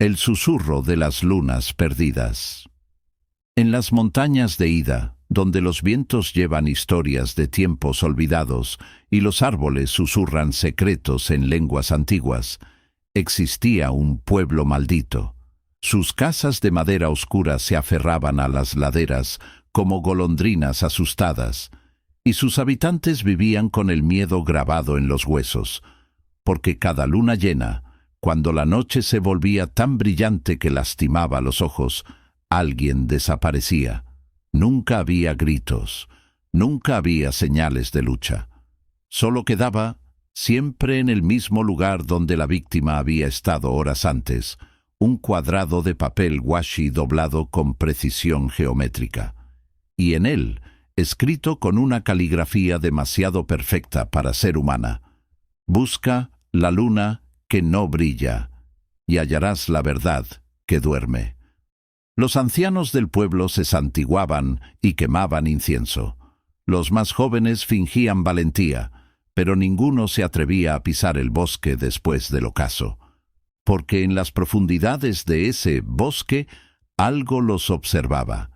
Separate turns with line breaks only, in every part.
El susurro de las lunas perdidas. En las montañas de Ida, donde los vientos llevan historias de tiempos olvidados y los árboles susurran secretos en lenguas antiguas, existía un pueblo maldito. Sus casas de madera oscura se aferraban a las laderas como golondrinas asustadas, y sus habitantes vivían con el miedo grabado en los huesos, porque cada luna llena, cuando la noche se volvía tan brillante que lastimaba los ojos, alguien desaparecía. Nunca había gritos, nunca había señales de lucha. Solo quedaba, siempre en el mismo lugar donde la víctima había estado horas antes, un cuadrado de papel washi doblado con precisión geométrica. Y en él, escrito con una caligrafía demasiado perfecta para ser humana: busca la luna que no brilla, y hallarás la verdad que duerme. Los ancianos del pueblo se santiguaban y quemaban incienso. Los más jóvenes fingían valentía, pero ninguno se atrevía a pisar el bosque después del ocaso, porque en las profundidades de ese bosque algo los observaba.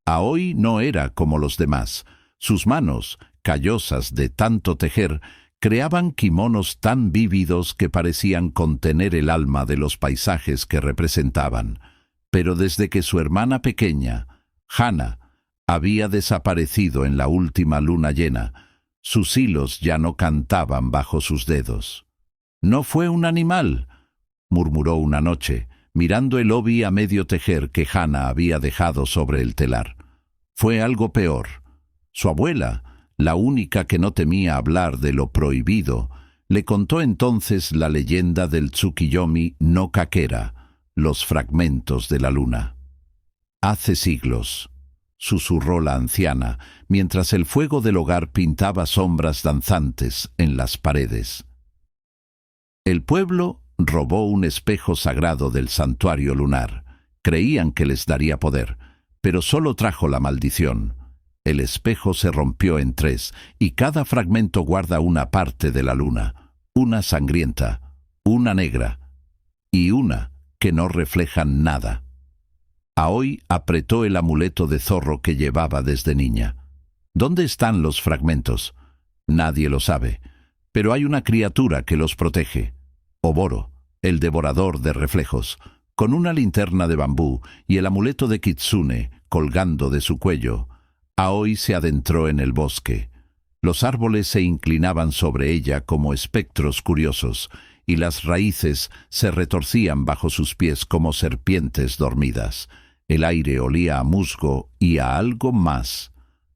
Aoi no era como los demás. Sus manos, callosas de tanto tejer, creaban kimonos tan vívidos que parecían contener el alma de los paisajes que representaban. Pero desde que su hermana pequeña, Hana, había desaparecido en la última luna llena, sus hilos ya no cantaban bajo sus dedos. «No fue un animal», murmuró una noche, mirando el obi a medio tejer que Hana había dejado sobre el telar. Fue algo peor. Su abuela, la única que no temía hablar de lo prohibido, le contó entonces la leyenda del Tsukiyomi no Kakera, los fragmentos de la luna. «Hace siglos», susurró la anciana, mientras el fuego del hogar pintaba sombras danzantes en las paredes. El pueblo robó un espejo sagrado del santuario lunar. Creían que les daría poder, pero solo trajo la maldición. El espejo se rompió en 3, y cada fragmento guarda una parte de la luna, una sangrienta, una negra, y una que no reflejan nada. Aoi apretó el amuleto de zorro que llevaba desde niña. ¿Dónde están los fragmentos? Nadie lo sabe, pero hay una criatura que los protege. Oboro, el devorador de reflejos, con una linterna de bambú y el amuleto de Kitsune colgando de su cuello, Aoi se adentró en el bosque. Los árboles se inclinaban sobre ella como espectros curiosos, y las raíces se retorcían bajo sus pies como serpientes dormidas. El aire olía a musgo y a algo más,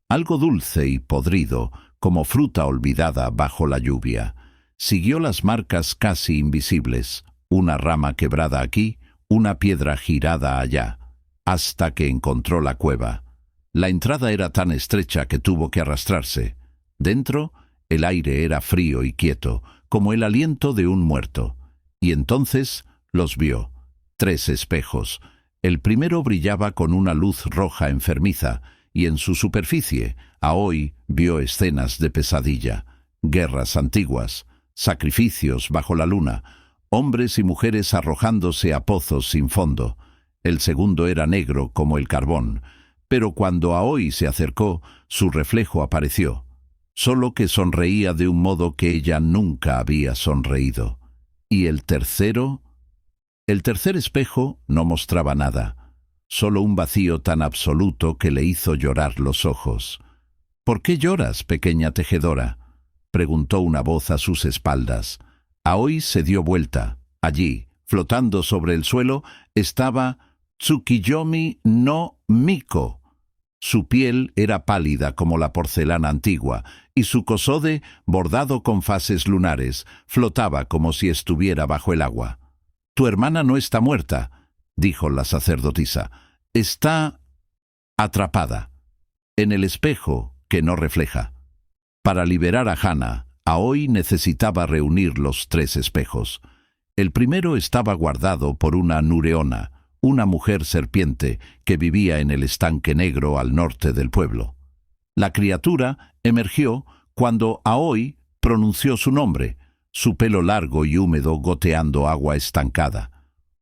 algo dulce y podrido, como fruta olvidada bajo la lluvia. Siguió las marcas casi invisibles, una rama quebrada aquí, una piedra girada allá, hasta que encontró la cueva. La entrada era tan estrecha que tuvo que arrastrarse. Dentro, el aire era frío y quieto, como el aliento de un muerto. Y entonces los vio. 3 espejos. El primero brillaba con una luz roja enfermiza, y en su superficie, Aoi vio escenas de pesadilla, guerras antiguas, sacrificios bajo la luna, hombres y mujeres arrojándose a pozos sin fondo. El segundo era negro como el carbón, pero cuando Aoi se acercó, su reflejo apareció, solo que sonreía de un modo que ella nunca había sonreído. ¿Y el tercero? El tercer espejo no mostraba nada, solo un vacío tan absoluto que le hizo llorar los ojos. «¿Por qué lloras, pequeña tejedora?», preguntó una voz a sus espaldas. Aoi se dio vuelta. Allí, flotando sobre el suelo, estaba Tsukiyomi no Miko. Su piel era pálida como la porcelana antigua, y su kosode, bordado con fases lunares, flotaba como si estuviera bajo el agua. «Tu hermana no está muerta», dijo la sacerdotisa. «Está atrapada en el espejo que no refleja». Para liberar a Hana, Aoi necesitaba reunir los 3 espejos. El primero estaba guardado por una nureona, una mujer serpiente que vivía en el estanque negro al norte del pueblo. La criatura emergió cuando Aoi pronunció su nombre, su pelo largo y húmedo goteando agua estancada.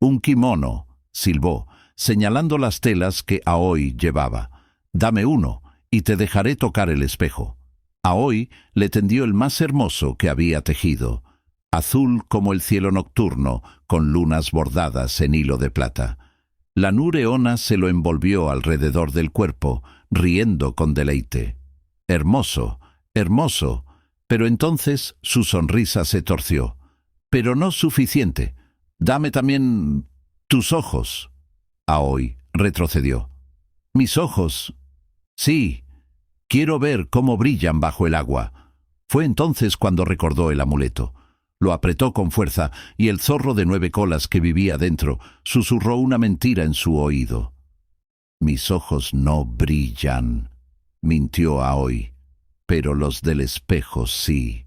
Un kimono, silbó, señalando las telas que Aoi llevaba. Dame uno, y te dejaré tocar el espejo. Aoi le tendió el más hermoso que había tejido, azul como el cielo nocturno, con lunas bordadas en hilo de plata. La Nureona se lo envolvió alrededor del cuerpo, riendo con deleite. Hermoso, hermoso, pero entonces su sonrisa se torció. Pero no suficiente. Dame también tus ojos. Aoi retrocedió. Mis ojos. Sí, quiero ver cómo brillan bajo el agua. Fue entonces cuando recordó el amuleto. Lo apretó con fuerza y el zorro de 9 colas que vivía dentro susurró una mentira en su oído. Mis ojos no brillan, mintió Aoi, pero los del espejo sí.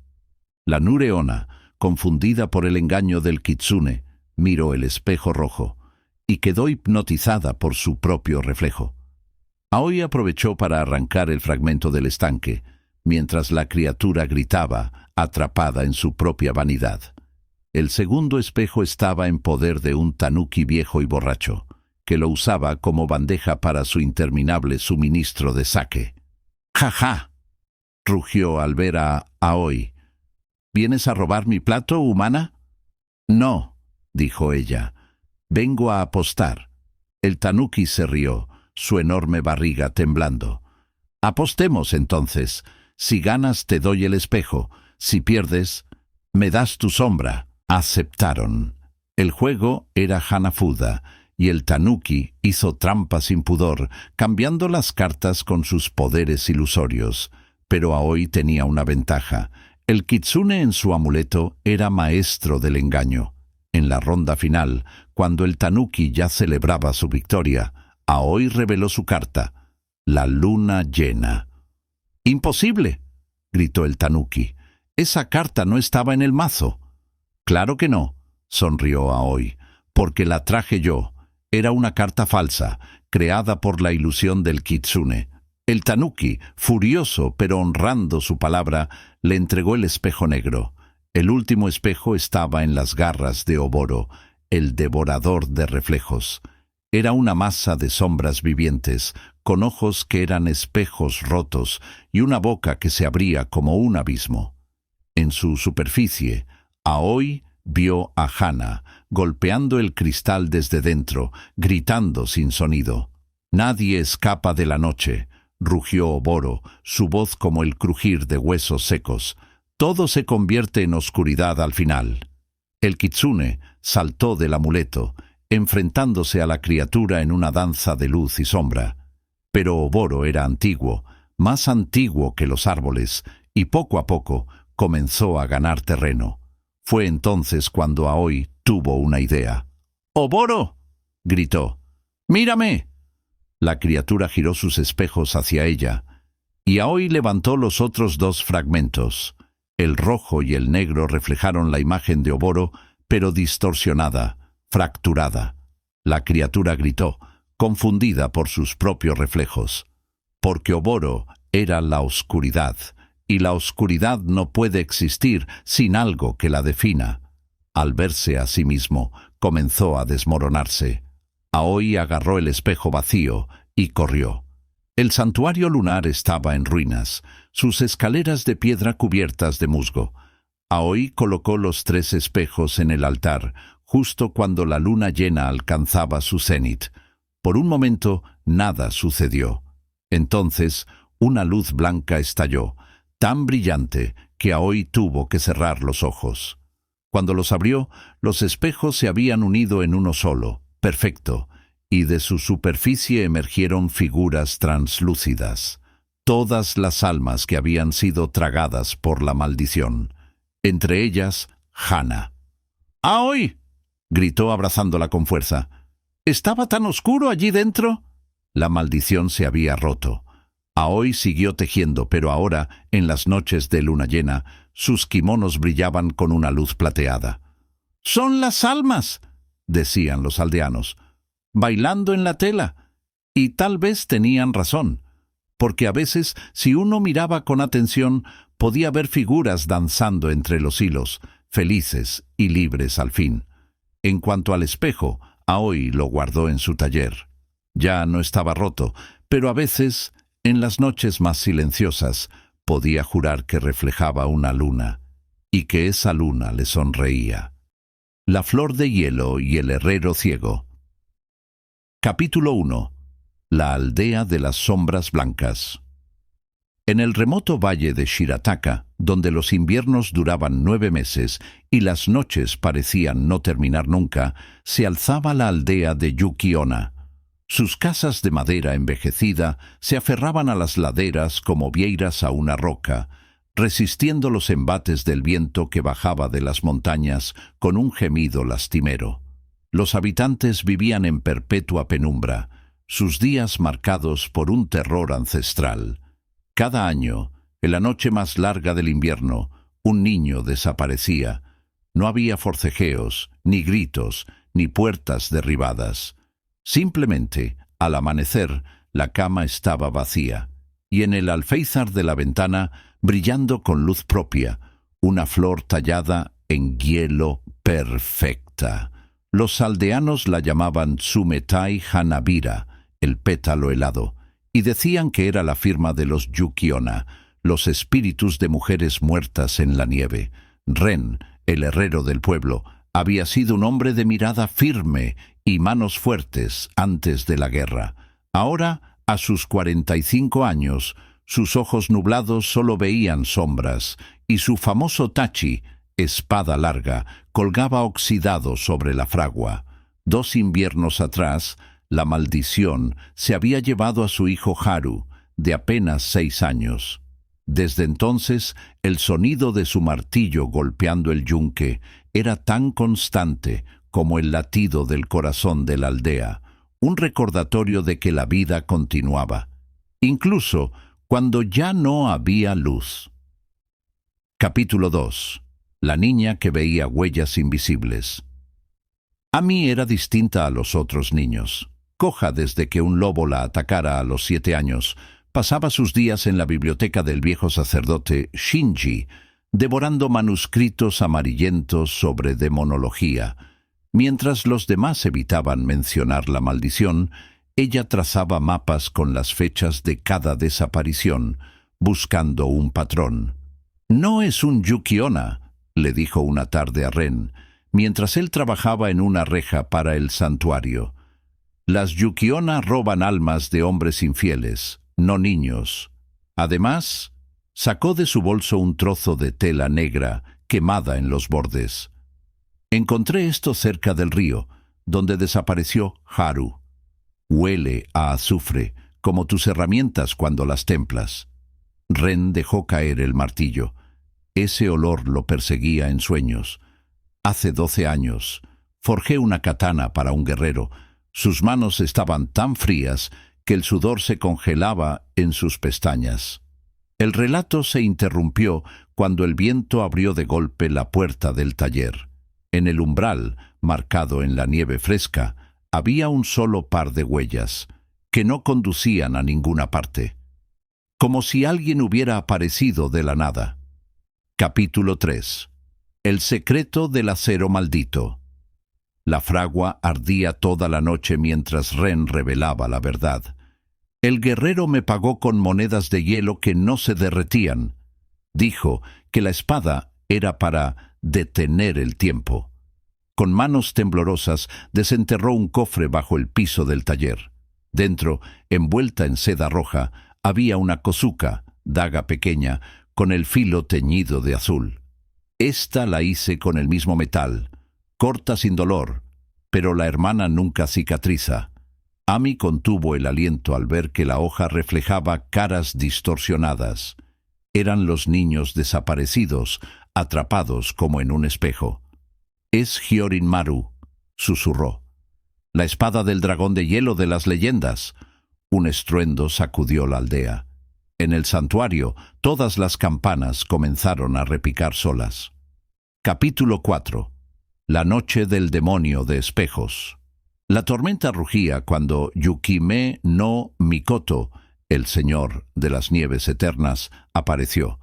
La Nureona, confundida por el engaño del kitsune, miró el espejo rojo y quedó hipnotizada por su propio reflejo. Aoi aprovechó para arrancar el fragmento del estanque, mientras la criatura gritaba, atrapada en su propia vanidad. El segundo espejo estaba en poder de un tanuki viejo y borracho, que lo usaba como bandeja para su interminable suministro de sake. ¡Ja, ja!, rugió al ver a Aoi. ¿Vienes a robar mi plato, humana? No, dijo ella. Vengo a apostar. El tanuki se rió, su enorme barriga temblando. Apostemos entonces. Si ganas te doy el espejo. Si pierdes, me das tu sombra. Aceptaron. El juego era Hanafuda, y el tanuki hizo trampa sin pudor, cambiando las cartas con sus poderes ilusorios. Pero Aoi tenía una ventaja. El kitsune en su amuleto era maestro del engaño. En la ronda final, cuando el tanuki ya celebraba su victoria, Aoi reveló su carta, la luna llena. «¡Imposible!», gritó el tanuki. «Esa carta no estaba en el mazo». «Claro que no», sonrió Aoi, «porque la traje yo. Era una carta falsa, creada por la ilusión del kitsune». El tanuki, furioso pero honrando su palabra, le entregó el espejo negro. El último espejo estaba en las garras de Oboro, el devorador de reflejos. Era una masa de sombras vivientes, con ojos que eran espejos rotos y una boca que se abría como un abismo. En su superficie, Aoi vio a Hana, golpeando el cristal desde dentro, gritando sin sonido. «Nadie escapa de la noche», rugió Oboro, su voz como el crujir de huesos secos. «Todo se convierte en oscuridad al final». El kitsune saltó del amuleto, enfrentándose a la criatura en una danza de luz y sombra. Pero Oboro era antiguo, más antiguo que los árboles, y poco a poco comenzó a ganar terreno. Fue entonces cuando Aoi tuvo una idea. «¡Oboro!», gritó. «¡Mírame!». La criatura giró sus espejos hacia ella, y Aoi levantó los otros 2 fragmentos. El rojo y el negro reflejaron la imagen de Oboro, pero distorsionada, fracturada. La criatura gritó, confundida por sus propios reflejos. Porque Oboro era la oscuridad, y la oscuridad no puede existir sin algo que la defina. Al verse a sí mismo, comenzó a desmoronarse. Aoi agarró el espejo vacío y corrió. El santuario lunar estaba en ruinas, sus escaleras de piedra cubiertas de musgo. Aoi colocó los 3 espejos en el altar, justo cuando la luna llena alcanzaba su cenit. Por un momento, nada sucedió. Entonces, una luz blanca estalló, tan brillante que Aoi tuvo que cerrar los ojos. Cuando los abrió, los espejos se habían unido en uno solo, perfecto, y de su superficie emergieron figuras translúcidas, todas las almas que habían sido tragadas por la maldición, entre ellas Hana. «¡Aoi!», gritó abrazándola con fuerza. «¿Estaba tan oscuro allí dentro?». La maldición se había roto. Aoi siguió tejiendo, pero ahora, en las noches de luna llena, sus kimonos brillaban con una luz plateada. «¡Son las almas!», decían los aldeanos, «bailando en la tela». Y tal vez tenían razón, porque a veces, si uno miraba con atención, podía ver figuras danzando entre los hilos, felices y libres al fin. En cuanto al espejo, Aoi lo guardó en su taller. Ya no estaba roto, pero a veces, en las noches más silenciosas, podía jurar que reflejaba una luna, y que esa luna le sonreía. La flor de hielo y el herrero ciego. Capítulo 1. La aldea de las sombras blancas. En el remoto valle de Shirataka, donde los inviernos duraban 9 meses y las noches parecían no terminar nunca, se alzaba la aldea de Yuki-onna. Sus casas de madera envejecida se aferraban a las laderas como vieiras a una roca, resistiendo los embates del viento que bajaba de las montañas con un gemido lastimero. Los habitantes vivían en perpetua penumbra, sus días marcados por un terror ancestral. Cada año, en la noche más larga del invierno, un niño desaparecía. No había forcejeos, ni gritos, ni puertas derribadas. Simplemente, al amanecer, la cama estaba vacía, y en el alféizar de la ventana, brillando con luz propia, una flor tallada en hielo perfecta. Los aldeanos la llamaban Tsumetai Hanabira, el pétalo helado, y decían que era la firma de los Yuki-onna, los espíritus de mujeres muertas en la nieve. Ren, el herrero del pueblo, había sido un hombre de mirada firme y manos fuertes antes de la guerra. Ahora, a sus 45 años, sus ojos nublados solo veían sombras, y su famoso tachi, espada larga, colgaba oxidado sobre la fragua. 2 inviernos atrás, la maldición se había llevado a su hijo Haru, de apenas 6 años. Desde entonces, el sonido de su martillo golpeando el yunque era tan constante como el latido del corazón de la aldea, un recordatorio de que la vida continuaba, incluso cuando ya no había luz. Capítulo 2. La niña que veía huellas invisibles. Ami era distinta a los otros niños. Coja desde que un lobo la atacara a los 7 años, pasaba sus días en la biblioteca del viejo sacerdote Shinji, devorando manuscritos amarillentos sobre demonología. Mientras los demás evitaban mencionar la maldición, ella trazaba mapas con las fechas de cada desaparición, buscando un patrón. «No es un Yuki-onna», le dijo una tarde a Ren, mientras él trabajaba en una reja para el santuario. «Las Yuki-onna roban almas de hombres infieles, no niños». Además, sacó de su bolso un trozo de tela negra quemada en los bordes. «Encontré esto cerca del río, donde desapareció Haru. Huele a azufre, como tus herramientas cuando las templas». Ren dejó caer el martillo. Ese olor lo perseguía en sueños. «Hace 12 años, forjé una katana para un guerrero. Sus manos estaban tan frías que el sudor se congelaba en sus pestañas». El relato se interrumpió cuando el viento abrió de golpe la puerta del taller. En el umbral, marcado en la nieve fresca, había un solo par de huellas, que no conducían a ninguna parte. Como si alguien hubiera aparecido de la nada. Capítulo 3. El secreto del acero maldito. La fragua ardía toda la noche mientras Ren revelaba la verdad. «El guerrero me pagó con monedas de hielo que no se derretían». Dijo que la espada era para detener el tiempo. Con manos temblorosas desenterró un cofre bajo el piso del taller. Dentro, envuelta en seda roja, había una kozuka, daga pequeña, con el filo teñido de azul. «Esta la hice con el mismo metal, corta sin dolor, pero la hermana nunca cicatriza». Ami contuvo el aliento al ver que la hoja reflejaba caras distorsionadas. Eran los niños desaparecidos, atrapados como en un espejo. «Es Hyorin Maru», susurró. «La espada del dragón de hielo de las leyendas». Un estruendo sacudió la aldea. En el santuario, todas las campanas comenzaron a repicar solas. Capítulo 4. La noche del demonio de espejos. La tormenta rugía cuando Yukime no Mikoto, el señor de las nieves eternas, apareció.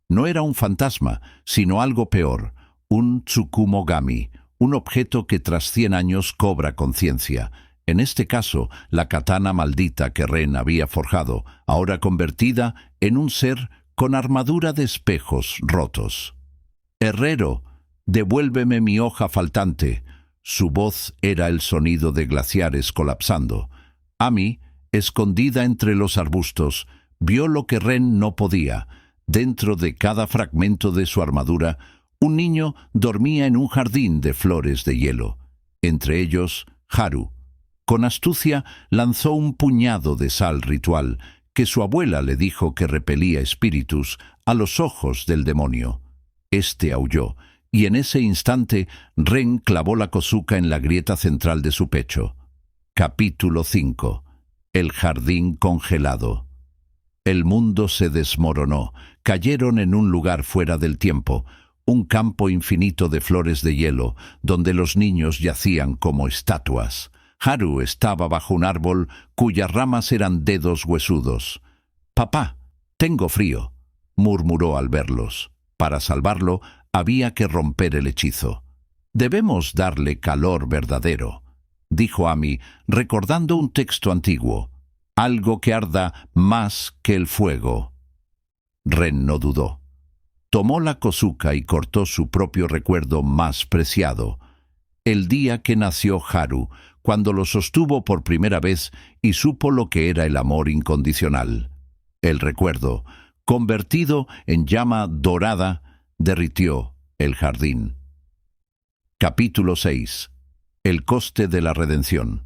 No era un fantasma, sino algo peor, un Tsukumogami, un objeto que tras 100 años cobra conciencia. En este caso, la katana maldita que Ren había forjado, ahora convertida en un ser con armadura de espejos rotos. «Herrero, devuélveme mi hoja faltante». Su voz era el sonido de glaciares colapsando. Amy, escondida entre los arbustos, vio lo que Ren no podía. Dentro de cada fragmento de su armadura, un niño dormía en un jardín de flores de hielo. Entre ellos, Haru. Con astucia lanzó un puñado de sal ritual que su abuela le dijo que repelía espíritus a los ojos del demonio. Este aulló, y en ese instante Ren clavó la kozuka en la grieta central de su pecho. Capítulo 5. El jardín congelado. El mundo se desmoronó. Cayeron en un lugar fuera del tiempo, un campo infinito de flores de hielo, donde los niños yacían como estatuas. Haru estaba bajo un árbol cuyas ramas eran dedos huesudos. «Papá, tengo frío», murmuró al verlos. Para salvarlo, había que romper el hechizo. «Debemos darle calor verdadero», dijo Amy, recordando un texto antiguo. «Algo que arda más que el fuego». Ren no dudó. Tomó la kozuka y cortó su propio recuerdo más preciado. El día que nació Haru, cuando lo sostuvo por primera vez y supo lo que era el amor incondicional. El recuerdo, convertido en llama dorada, derritió el jardín. Capítulo 6. El coste de la redención.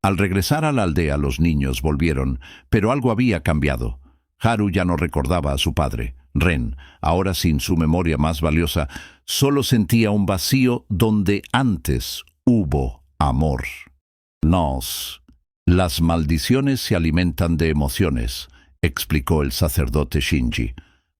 Al regresar a la aldea, los niños volvieron, pero algo había cambiado. Haru ya no recordaba a su padre. Ren, ahora sin su memoria más valiosa, solo sentía un vacío donde antes hubo amor. Las maldiciones se alimentan de emociones, explicó el sacerdote Shinji.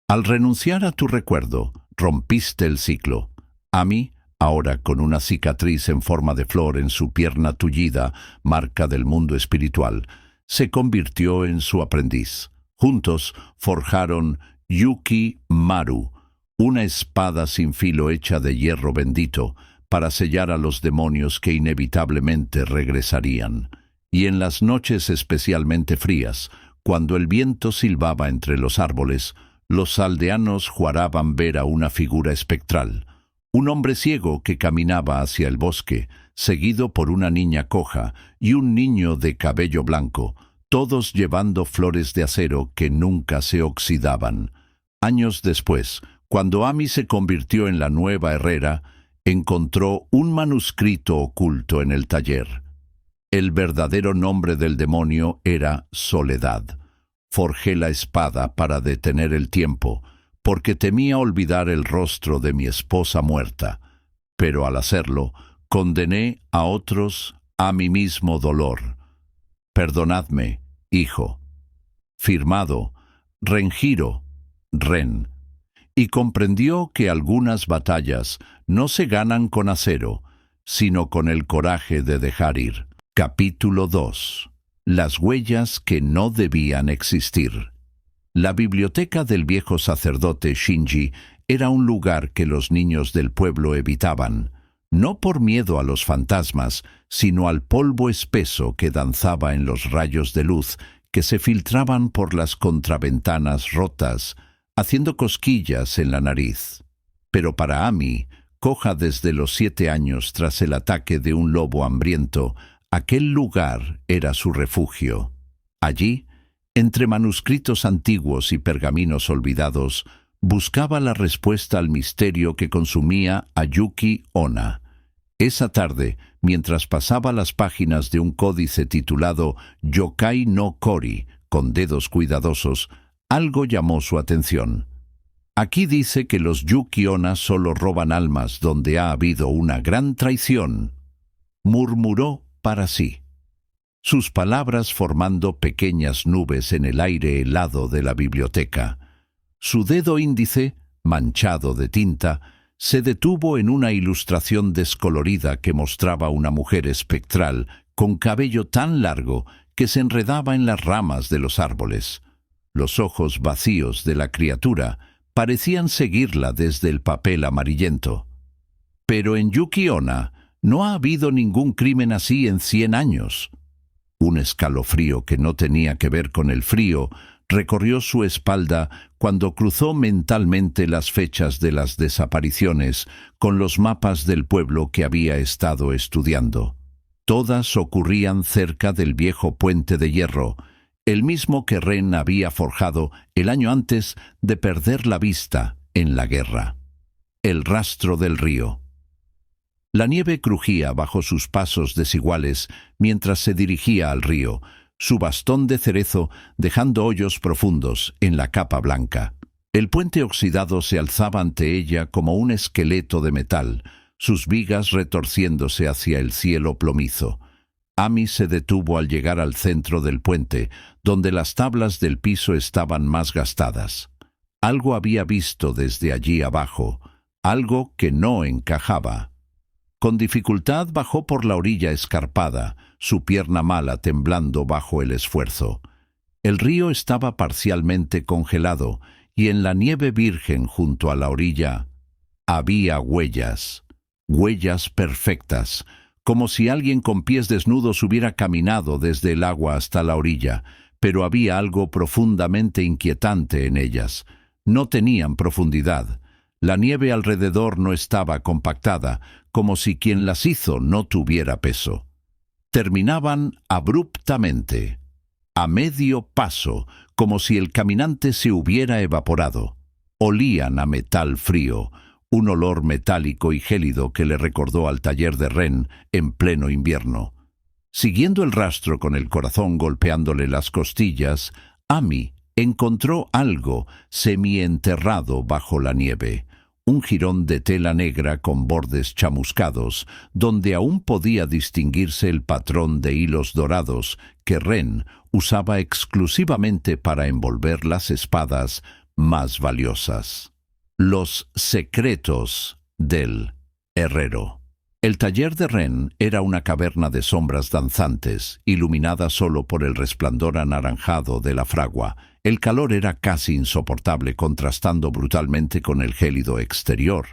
Al renunciar a tu recuerdo, rompiste el ciclo. Amy, ahora con una cicatriz en forma de flor en su pierna tullida, marca del mundo espiritual, se convirtió en su aprendiz. Juntos forjaron Yuki Maru, una espada sin filo hecha de hierro bendito, para sellar a los demonios que inevitablemente regresarían. Y en las noches especialmente frías, cuando el viento silbaba entre los árboles, los aldeanos juraban ver a una figura espectral, un hombre ciego que caminaba hacia el bosque, seguido por una niña coja y un niño de cabello blanco, todos llevando flores de acero que nunca se oxidaban. Años después, cuando Amy se convirtió en la nueva herrera, encontró un manuscrito oculto en el taller. El verdadero nombre del demonio era Soledad. Forjé la espada para detener el tiempo, porque temía olvidar el rostro de mi esposa muerta. Pero al hacerlo, condené a otros a mi mismo dolor. Perdonadme, hijo. Firmado, Renjiro, Ren. Y comprendió que algunas batallas no se ganan con acero, sino con el coraje de dejar ir. Capítulo 2. Las huellas que no debían existir. La biblioteca del viejo sacerdote Shinji era un lugar que los niños del pueblo evitaban, no por miedo a los fantasmas, sino al polvo espeso que danzaba en los rayos de luz que se filtraban por las contraventanas rotas, haciendo cosquillas en la nariz. Pero para Amy, coja desde los 7 años tras el ataque de un lobo hambriento, aquel lugar era su refugio. Allí, entre manuscritos antiguos y pergaminos olvidados, buscaba la respuesta al misterio que consumía a Yuki Onna. Esa tarde, mientras pasaba las páginas de un códice titulado Yokai no Kori, con dedos cuidadosos, algo llamó su atención. Aquí dice que los Yuki Onna solo roban almas donde ha habido una gran traición. Murmuró para sí, sus palabras formando pequeñas nubes en el aire helado de la biblioteca. Su dedo índice, manchado de tinta, se detuvo en una ilustración descolorida que mostraba una mujer espectral con cabello tan largo que se enredaba en las ramas de los árboles. Los ojos vacíos de la criatura parecían seguirla desde el papel amarillento. Pero en Yuki-onna no ha habido ningún crimen así en 100 años. Un escalofrío que no tenía que ver con el frío recorrió su espalda cuando cruzó mentalmente las fechas de las desapariciones con los mapas del pueblo que había estado estudiando. Todas ocurrían cerca del viejo puente de hierro, el mismo que Ren había forjado el año antes de perder la vista en la guerra. El rastro del río. La nieve crujía bajo sus pasos desiguales mientras se dirigía al río, su bastón de cerezo dejando hoyos profundos en la capa blanca. El puente oxidado se alzaba ante ella como un esqueleto de metal, sus vigas retorciéndose hacia el cielo plomizo. Amy se detuvo al llegar al centro del puente, donde las tablas del piso estaban más gastadas. Algo había visto desde allí abajo, algo que no encajaba. Con dificultad bajó por la orilla escarpada, su pierna mala temblando bajo el esfuerzo. El río estaba parcialmente congelado, y en la nieve virgen junto a la orilla había huellas, huellas perfectas, como si alguien con pies desnudos hubiera caminado desde el agua hasta la orilla, pero había algo profundamente inquietante en ellas. No tenían profundidad. La nieve alrededor no estaba compactada, como si quien las hizo no tuviera peso. Terminaban abruptamente, a medio paso, como si el caminante se hubiera evaporado. Olían a metal frío, un olor metálico y gélido que le recordó al taller de Ren en pleno invierno. Siguiendo el rastro con el corazón golpeándole las costillas, Amy encontró algo semienterrado bajo la nieve. Un jirón de tela negra con bordes chamuscados, donde aún podía distinguirse el patrón de hilos dorados que Ren usaba exclusivamente para envolver las espadas más valiosas. Los secretos del herrero. El taller de Ren era una caverna de sombras danzantes, iluminada solo por el resplandor anaranjado de la fragua. El calor era casi insoportable, contrastando brutalmente con el gélido exterior.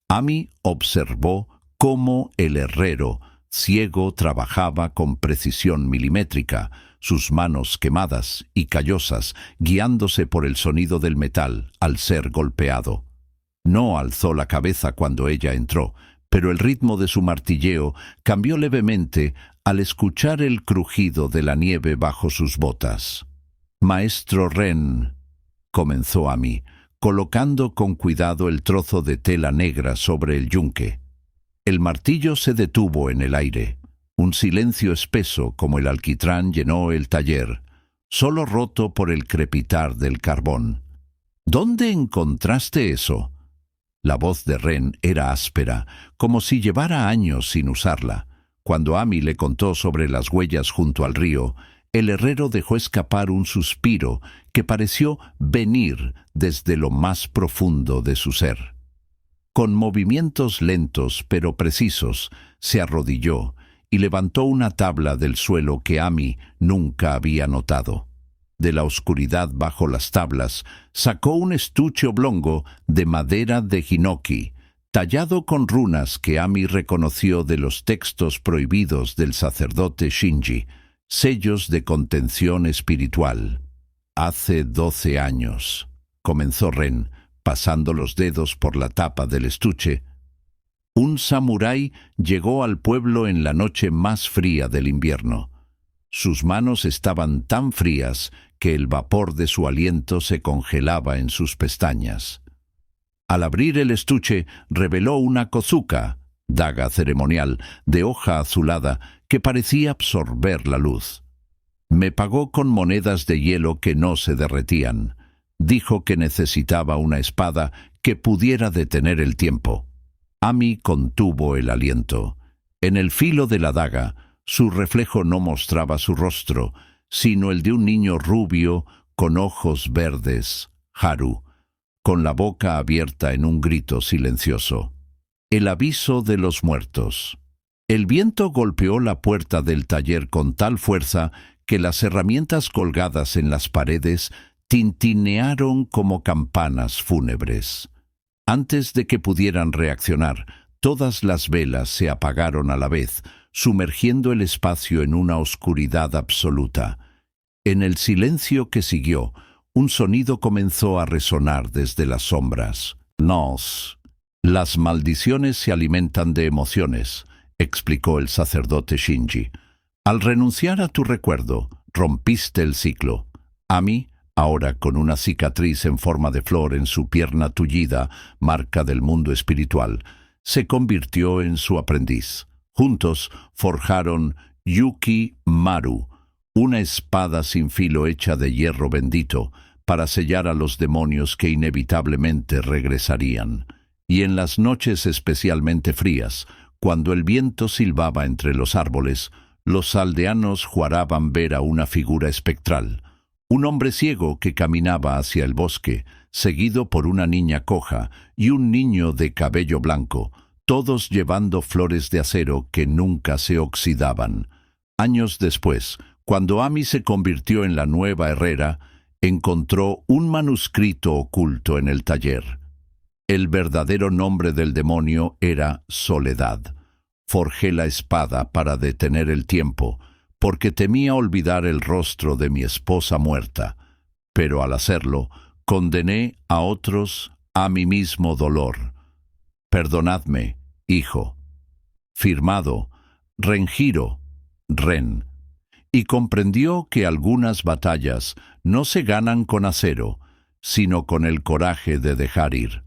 Amy observó cómo el herrero, ciego, trabajaba con precisión milimétrica, sus manos quemadas y callosas, guiándose por el sonido del metal al ser golpeado. No alzó la cabeza cuando ella entró, pero el ritmo de su martilleo cambió levemente al escuchar el crujido de la nieve bajo sus botas. «Maestro Ren», comenzó Amy, colocando con cuidado el trozo de tela negra sobre el yunque. El martillo se detuvo en el aire. Un silencio espeso como el alquitrán llenó el taller, solo roto por el crepitar del carbón. «¿Dónde encontraste eso?» La voz de Ren era áspera, como si llevara años sin usarla. Cuando Amy le contó sobre las huellas junto al río, el herrero dejó escapar un suspiro que pareció venir desde lo más profundo de su ser. Con movimientos lentos pero precisos, se arrodilló y levantó una tabla del suelo que Amy nunca había notado. De la oscuridad bajo las tablas, sacó un estuche oblongo de madera de hinoki, tallado con runas que Amy reconoció de los textos prohibidos del sacerdote Shinji, sellos de contención espiritual. «Hace 12 años», comenzó Ren, pasando los dedos por la tapa del estuche, «un samurái llegó al pueblo en la noche más fría del invierno. Sus manos estaban tan frías que el vapor de su aliento se congelaba en sus pestañas. Al abrir el estuche, reveló una kozuka, daga ceremonial, de hoja azulada que parecía absorber la luz. Me pagó con monedas de hielo que no se derretían. Dijo que necesitaba una espada que pudiera detener el tiempo. Amy contuvo el aliento. En el filo de la daga, su reflejo no mostraba su rostro, sino el de un niño rubio con ojos verdes, Haru, con la boca abierta en un grito silencioso. El aviso de los muertos. El viento golpeó la puerta del taller con tal fuerza que las herramientas colgadas en las paredes tintinearon como campanas fúnebres. Antes de que pudieran reaccionar, Todas las velas se apagaron a la vez, sumergiendo el espacio en una oscuridad absoluta. En el silencio que siguió, un sonido comenzó a resonar desde las sombras. Nos. Las maldiciones se alimentan de emociones, explicó el sacerdote Shinji. Al renunciar a tu recuerdo, rompiste el ciclo. Ami, ahora con una cicatriz en forma de flor en su pierna tullida, marca del mundo espiritual, se convirtió en su aprendiz. Juntos forjaron Yuki Maru, una espada sin filo hecha de hierro bendito, para sellar a los demonios que inevitablemente regresarían. Y en las noches especialmente frías, cuando el viento silbaba entre los árboles, los aldeanos juraban ver a una figura espectral, un hombre ciego que caminaba hacia el bosque, seguido por una niña coja y un niño de cabello blanco, todos llevando flores de acero que nunca se oxidaban. Años después, cuando Ami se convirtió en la nueva herrera, encontró un manuscrito oculto en el taller. El verdadero nombre del demonio era Soledad. Forjé la espada para detener el tiempo, porque temía olvidar el rostro de mi esposa muerta. Pero al hacerlo, condené a otros a mi mismo dolor. Perdonadme, hijo. Firmado, Renjiro, Ren. Y comprendió que algunas batallas no se ganan con acero, sino con el coraje de dejar ir.